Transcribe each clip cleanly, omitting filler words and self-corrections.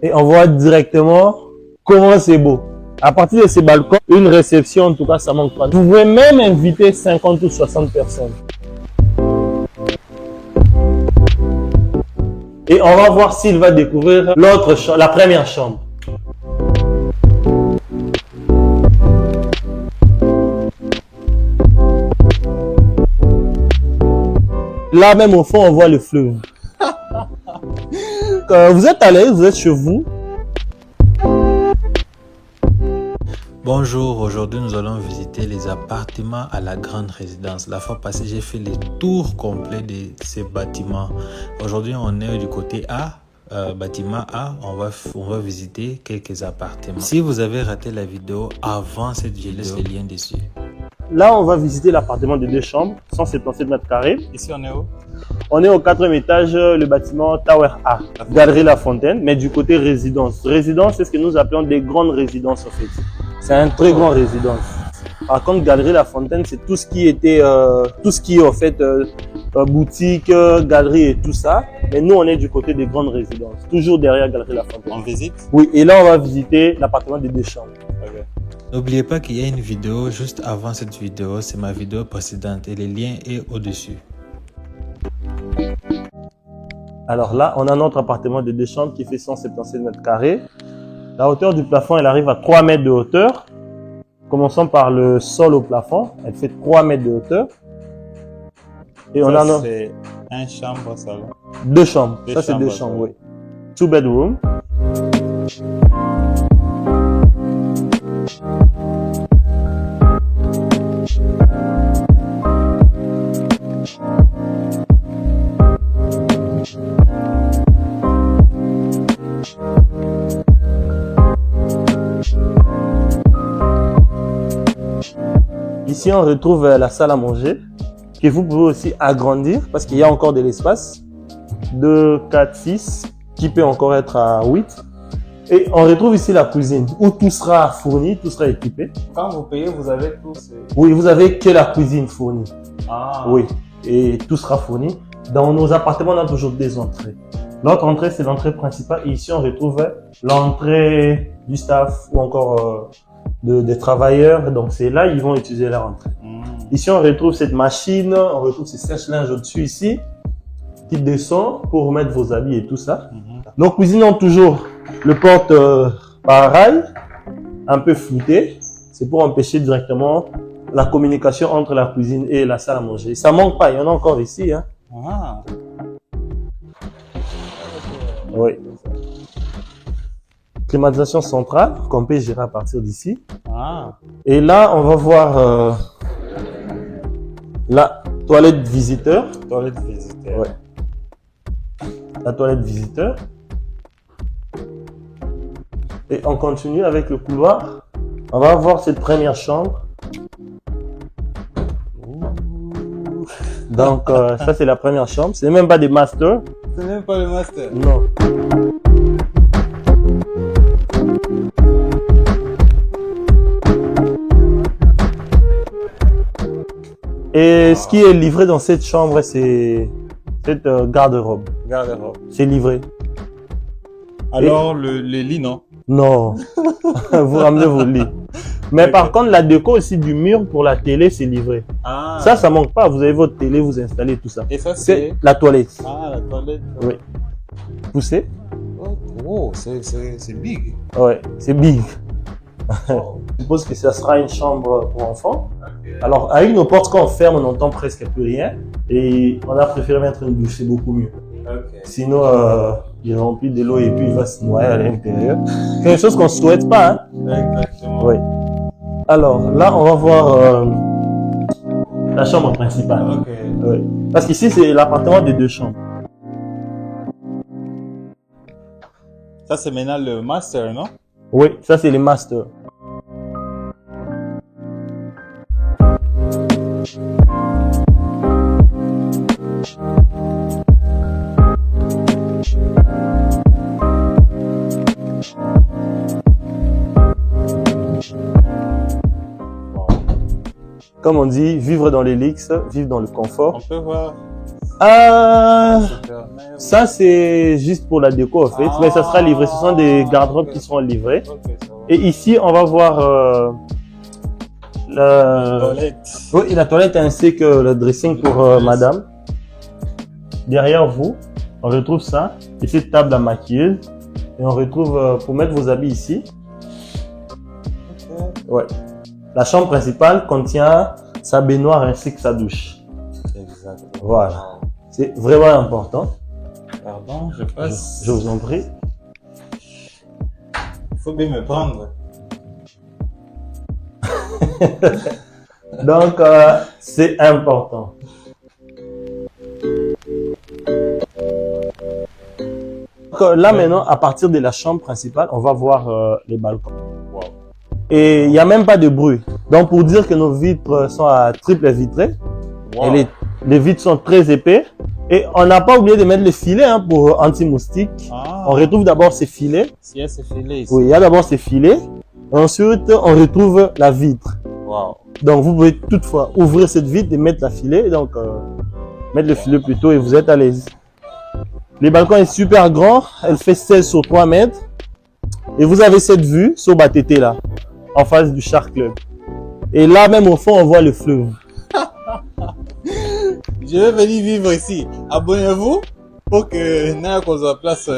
Et on voit directement comment c'est beau. À partir de ces balcons, une réception, en tout cas, ça manque pas. Vous pouvez même inviter 50 ou 60 personnes. Et on va voir s'il va découvrir la première chambre. Là même au fond, on voit le fleuve. Vous êtes à l'aise, vous êtes chez vous. Bonjour, aujourd'hui nous allons visiter les appartements à la grande résidence. La fois passée, j'ai fait les tours complets de ces bâtiments. Aujourd'hui, on est du côté A, bâtiment A. On va visiter quelques appartements. Si vous avez raté la vidéo avant cette vidéo, je laisse le lien dessus. Là, on va visiter l'appartement de 2 chambres, 177 mètres carrés. Ici, on est où? On est au 4e étage, le bâtiment Tower A, Galerie La Fontaine, mais du côté résidence. Résidence, c'est ce que nous appelons des grandes résidences en fait. C'est un très grand résidence. Par contre, Galerie La Fontaine, c'est tout ce qui était, tout ce qui est en fait boutique, galerie et tout ça. Mais nous, on est du côté des grandes résidences, toujours derrière Galerie La Fontaine. On visite? Oui, et là, on va visiter l'appartement de 2 chambres. Okay. N'oubliez pas qu'il y a une vidéo juste avant cette vidéo, c'est ma vidéo précédente et le lien est au-dessus. Alors là, on a notre appartement de 2 chambres qui fait 177 mètres carrés. La hauteur du plafond, elle arrive à 3 mètres de hauteur. Commençons par le sol au plafond. Elle fait 3 mètres de hauteur. Et ça, on a c'est un chambre salon. 2 chambres. Deux Ça, c'est 2 chambres, chambres, oui. 2 bedrooms. Ici, on retrouve la salle à manger que vous pouvez aussi agrandir parce qu'il y a encore de l'espace. 2, 4, 6 qui peut encore être à 8. Et on retrouve ici la cuisine où tout sera fourni, tout sera équipé. Quand vous payez, vous avez tout. Oui, vous avez que la cuisine fournie. Ah. Oui, et tout sera fourni. Dans nos appartements, on a toujours des entrées. L'autre entrée, c'est l'entrée principale. Et ici, on retrouve l'entrée du staff ou encore des travailleurs. Donc, c'est là ils vont utiliser leur entrée. Ici, on retrouve cette machine. On retrouve ces sèche-linges au-dessus ici. Qui descend pour mettre vos habits et tout ça. Nos cuisines ont toujours le porte pareil, un peu flouté. C'est pour empêcher directement la communication entre la cuisine et la salle à manger. Ça manque pas, il y en a encore ici. Hein. Ah. Oui. Climatisation centrale qu'on peut gérer à partir d'ici. Ah. Et là, on va voir la toilette visiteur. Toilette visiteur. Ouais. La toilette visiteur. Et on continue avec le couloir. On va voir cette première chambre. Donc, ça, c'est la première chambre. C'est même pas des masters. C'est même pas le master. Non. Et ce qui est livré dans cette chambre, c'est cette garde-robe. Garde-robe. C'est livré. Alors, le lit, non? Non. Vous ramenez vos lits. Mais Okay. par contre, la déco aussi du mur pour la télé, c'est livré. Ah. Ça manque pas. Vous avez votre télé, vous installez tout ça. Et ça, C'est c'est... la toilette. Ah, la toilette. Oui. Poussez. Oh, c'est big. Ouais, c'est big. Oh. Je suppose que ça sera une chambre pour enfants. Alors, avec nos portes qu'on ferme, on n'entend presque plus rien. Et on a préféré mettre une douche, c'est beaucoup mieux. Ok. Sinon, il remplit de l'eau et puis il va se noyer à l'intérieur. Quelque chose qu'on ne souhaite pas. Hein? Exactement. Oui. Alors, là, on va voir la chambre principale. Ok. Oui. Parce qu'ici, c'est l'appartement de 2 chambres. Ça, c'est maintenant le master, non? Oui, ça, c'est les masters. Comme on dit, vivre dans les luxes, vivre dans le confort. On peut voir Ça, c'est juste pour la déco, en fait. Mais ça sera livré. Ce sont des garde-robes qui seront livrés. Et ici, on va voir la Toilette. oui, la toilette ainsi que le dressing pour madame. Derrière vous, on retrouve ça. Et cette table à maquilleuse. Et on retrouve pour mettre vos habits ici. Ouais. La chambre principale contient sa baignoire ainsi que sa douche. Exactement. Voilà. C'est vraiment important. Pardon, je passe. Je vous en prie. Il faut bien me prendre. Donc, c'est important. Donc, là, maintenant, à partir de la chambre principale, on va voir les balcons. Wow. Et il n'y a même pas de bruit. Donc, pour dire que nos vitres sont à triple vitrée, Wow. et les vitres sont très épais. Et on n'a pas oublié de mettre le filet pour anti-moustique. Ah. On retrouve d'abord ces filets. Si elle s'est filée ici. Oui, il y a d'abord ces filets. Ensuite, on retrouve la vitre. Wow. Donc, vous pouvez toutefois ouvrir cette vitre et mettre la filet. Donc, mettre le filet plutôt et vous êtes à l'aise. Le balcon est super grand. Elle fait 16 sur 3 mètres. Et vous avez cette vue sur Batété là, en face du Shark Club. Et là, même au fond, on voit le fleuve. Je vais venir vivre ici. Abonnez-vous pour que Naya qu'on soit place.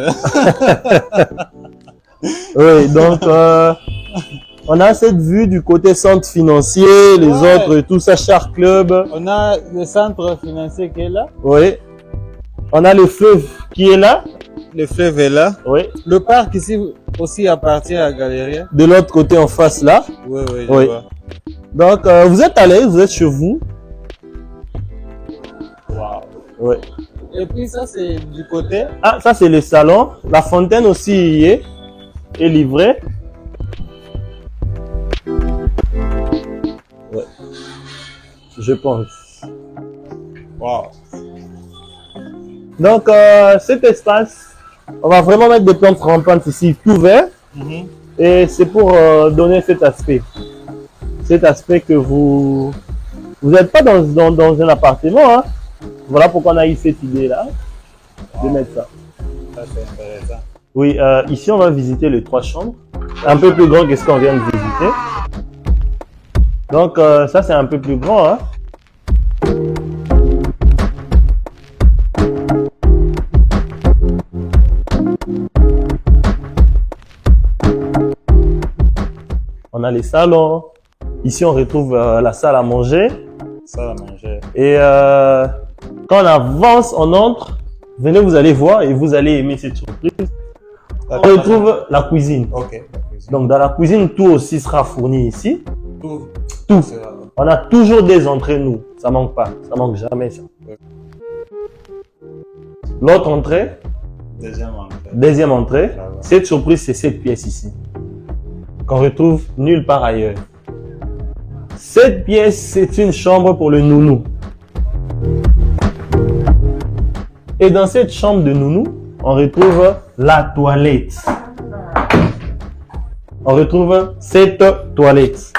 Oui, donc, on a cette vue du côté centre financier, les Ouais. autres, tout ça, Shark Club. On a le centre financier qui est là. Oui. On a le fleuve qui est là. Le fleuve est là. Oui. Le parc ici aussi appartient à Galéria. De l'autre côté en face là. Oui, oui, je Oui. vois. Donc, vous êtes à l'aise, vous êtes chez vous. Wow. Oui. Et puis ça, c'est du côté. Ah, ça c'est le salon. La fontaine aussi y est livrée. Ouais. Je pense. Wow. Donc, cet espace, on va vraiment mettre des plantes rampantes ici, tout vert. Et c'est pour donner cet aspect. Cet aspect que vous n'êtes pas dans un appartement. Hein. Voilà pourquoi on a eu cette idée-là de mettre ça. Ça, c'est intéressant. Oui, ici on va visiter les 3 chambres. Un peu plus grand que ce qu'on vient de visiter. Donc, ça c'est un peu plus grand. Hein. On a les salons. Ici, on retrouve la salle à manger. Ça, la manger. Et quand on avance, on entre. Venez, vous allez voir et vous allez aimer cette surprise. On retrouve la cuisine. Ok. La cuisine. Donc, dans la cuisine, tout aussi sera fourni ici. Tout. Tout. sera- On a toujours des entrées, nous. Ça manque pas. Ça manque jamais, ça. L'autre entrée, Deuxième entrée. deuxième entrée. Là-bas. Cette surprise, c'est cette pièce ici. Qu'on retrouve nulle part ailleurs. Cette pièce, c'est une chambre pour le nounou. Et dans cette chambre de nounou, on retrouve la toilette. On retrouve cette toilette.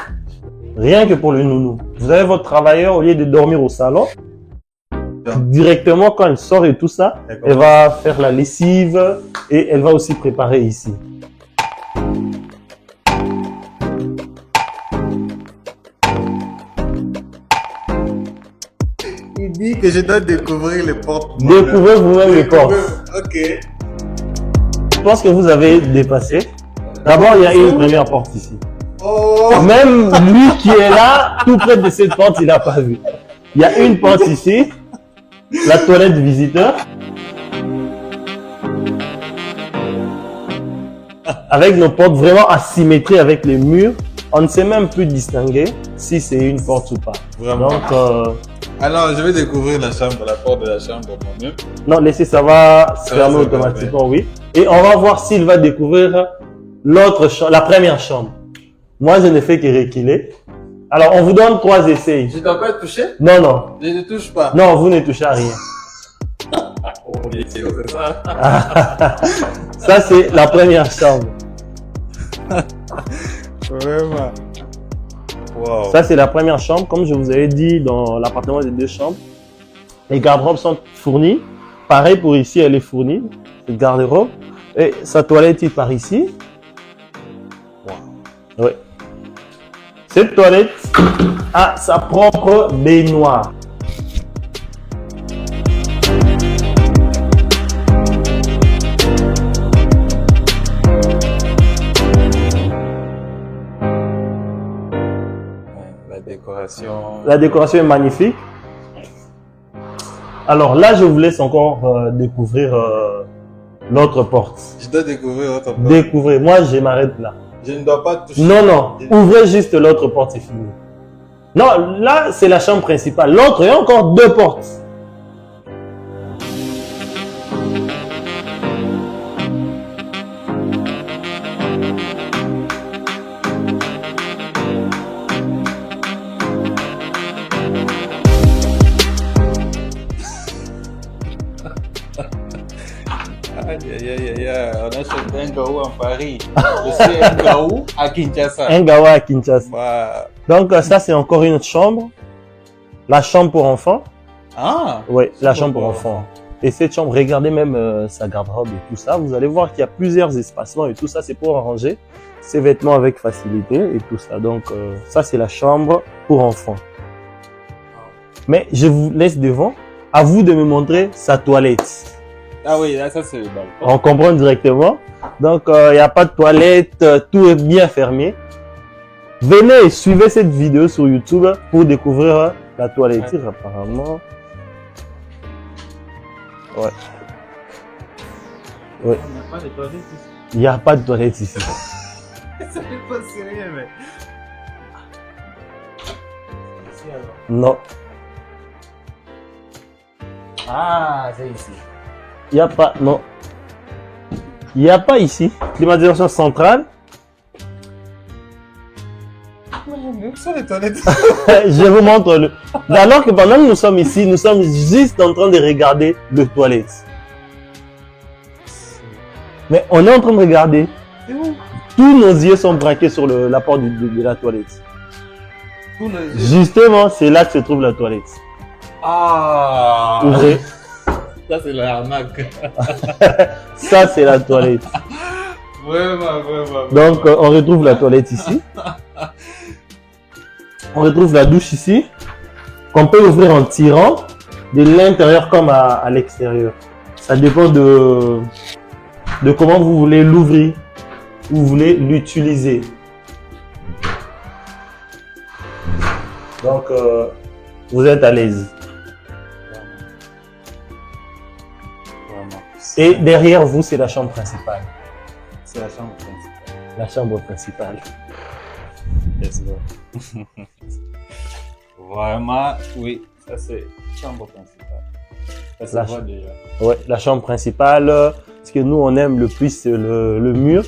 Rien que pour le nounou. Vous avez votre travailleur, au lieu de dormir au salon, directement quand elle sort et tout ça, D'accord. elle va faire la lessive et elle va aussi préparer ici. Il dit que je dois découvrir les portes. Découvrez vous-même les portes. Ok. Je pense que vous avez dépassé. D'abord, il y a une première porte ici. Oh. Même lui qui est là, tout près de cette porte, il n'a pas vu. Il y a une porte ici, la toilette visiteur. Avec nos portes vraiment asymétries avec les murs, on ne sait même plus distinguer si c'est une porte ou pas. Vraiment. Donc, Alors, je vais découvrir la chambre, la porte de la chambre moi-même. non, laissez, ça va se Ça fermer va se automatiquement, oui. Et on va voir s'il va découvrir l'autre chambre, la première chambre. Moi, je ne fais que reculer. Alors, on vous donne 3 essais. Je ne dois pas être touché? Non, non. Je ne touche pas. Non, vous ne touchez à rien. Oh, bien sûr, c'est ça. Ça, c'est la première chambre. Vraiment. Wow. Ça, c'est la première chambre. Comme je vous avais dit, dans l'appartement des 2 chambres, Les garde-robes sont fournis. Pareil pour ici, elle est fournie. Le garde-robe. Et sa toilette est par ici. Wow. Oui. Cette toilette a sa propre baignoire. La décoration. La décoration est magnifique. Alors là, je vous laisse encore découvrir l'autre porte. Je dois découvrir votre porte. Découvrez. Moi, je m'arrête là. Je ne dois pas toucher. Non, non. Ouvrez juste l'autre porte, c'est fini. Non, là, c'est la chambre principale. L'autre, il y a encore deux portes. On a chopé un gaou en Paris. Je suis un gaou à Kinshasa. Un gawa à Kinshasa. Wow. Donc, ça, c'est encore une autre chambre. La chambre pour enfants. Ah. Oui, la chambre pour enfants. Et cette chambre, regardez même sa garde-robe et tout ça. Vous allez voir qu'il y a plusieurs espacements et tout ça, c'est pour ranger ses vêtements avec facilité et tout ça. Donc, ça, c'est la chambre pour enfants. Mais je vous laisse devant. À vous de me montrer sa toilette. Ah oui, là, ça c'est le balcon. On comprend directement. Donc, il n'y a pas de toilette. Tout est bien fermé. Venez et suivez cette vidéo sur YouTube pour découvrir la toiletture apparemment. Ouais. Ouais. Il n'y a pas de toilette ici. Ça n'est pas sérieux, mais. Non. Ah, c'est ici. Il n'y a pas. Non. Il n'y a pas ici. Climatisation centrale. Même ça, les toilettes. Je vous montre le. Alors que pendant que nous sommes ici, nous sommes juste en train de regarder les toilettes. Mais on est en train de regarder. C'est où? Tous nos yeux sont braqués sur la porte de la toilette. Tous les yeux. Justement, c'est là que se trouve la toilette. Ah. Ouvrez. Ça, c'est l'arnaque. Ça, c'est la toilette. Vraiment. Donc, on retrouve la toilette ici. On retrouve la douche ici. Qu'on peut ouvrir en tirant de l'intérieur comme à l'extérieur. Ça dépend de comment vous voulez l'ouvrir. Vous voulez l'utiliser. Donc, vous êtes à l'aise. Vraiment. Et derrière vous, c'est la chambre principale. C'est la chambre principale. La chambre principale. Let's go. Vraiment, oui, ça c'est chambre principale. Ça se La voit ch- déjà. Ouais, la chambre principale. Ce que nous, on aime le plus, c'est le mur.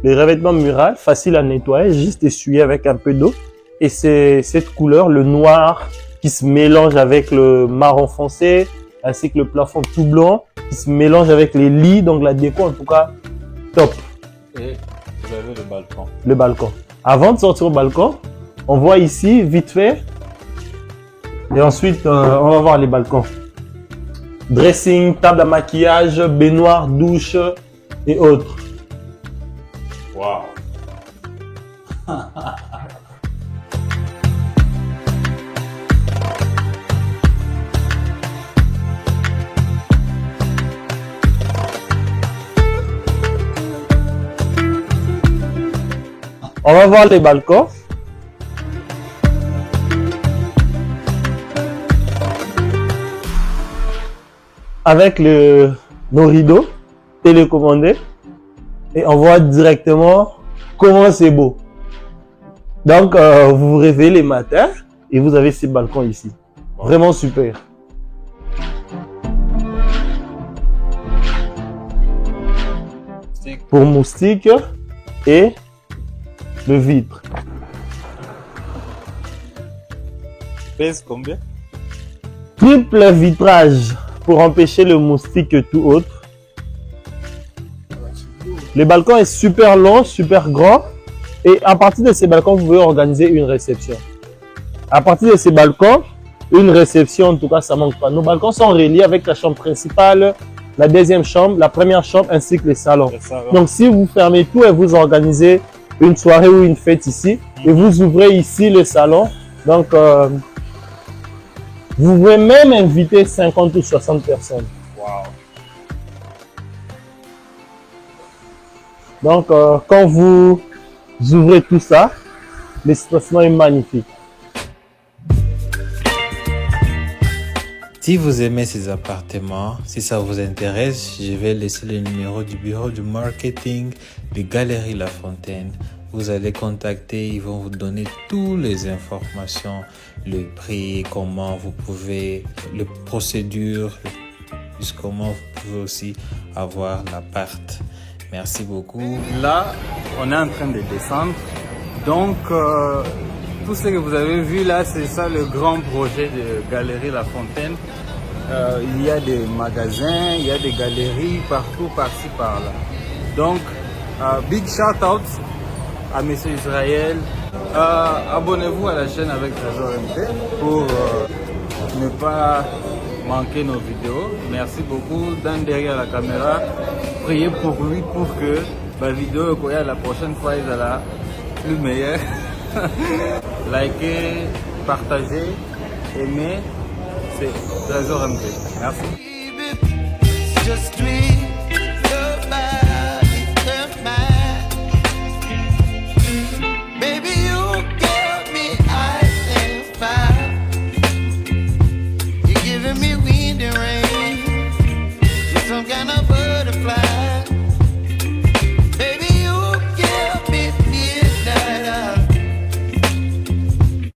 Les revêtements muraux, facile à nettoyer, juste essuyer avec un peu d'eau. Et c'est cette couleur, le noir, qui se mélange avec le marron foncé, ainsi que le plafond tout blanc, qui se mélange avec les lits. Donc la déco, en tout cas, top. Et vous avez le balcon. Le balcon. Avant de sortir au balcon, on voit ici, vite fait. Et ensuite, on va voir les balcons. Dressing, table à maquillage, baignoire, douche et autres. Wow. On va voir les balcons. Avec nos rideaux télécommandés. Et on voit directement comment c'est beau. Donc, vous vous réveillez les matins et vous avez ces balcons ici. Vraiment super. Pour moustiques et le vitre. Pèse combien? Triple vitrage pour empêcher le moustique et tout autre. Le balcon est super long, super grand. Et à partir de ces balcons, vous pouvez organiser une réception. À partir de ces balcons, une réception, en tout cas, ça manque pas. Nos balcons sont reliés avec la chambre principale, la deuxième chambre, la première chambre ainsi que les salons. Donc, si vous fermez tout et vous organisez une soirée ou une fête ici, et vous ouvrez ici le salon, donc vous pouvez même inviter 50 ou 60 personnes. Wow. Donc, quand vous ouvrez tout ça, l'espacement est magnifique. Si vous aimez ces appartements, si ça vous intéresse, je vais laisser le numéro du bureau du marketing de Galerie La Fontaine. Vous allez contacter, ils vont vous donner toutes les informations, le prix, comment vous pouvez, les procédures, comment vous pouvez aussi avoir l'appart. Merci beaucoup. Là, on est en train de descendre. Donc, tout ce que vous avez vu là, c'est ça le grand projet de Galerie La Fontaine. Il y a des magasins, il y a des galeries partout, par-ci, par-là. Donc, big shout out à Monsieur Israël. Abonnez-vous à la chaîne avec Trésor MT pour ne pas manquer nos vidéos. Merci beaucoup. Dan derrière la caméra, priez pour lui pour que la vidéo la prochaine fois elle sera plus meilleure. Likez, partagez, aimez, c'est Trésor MT. Merci.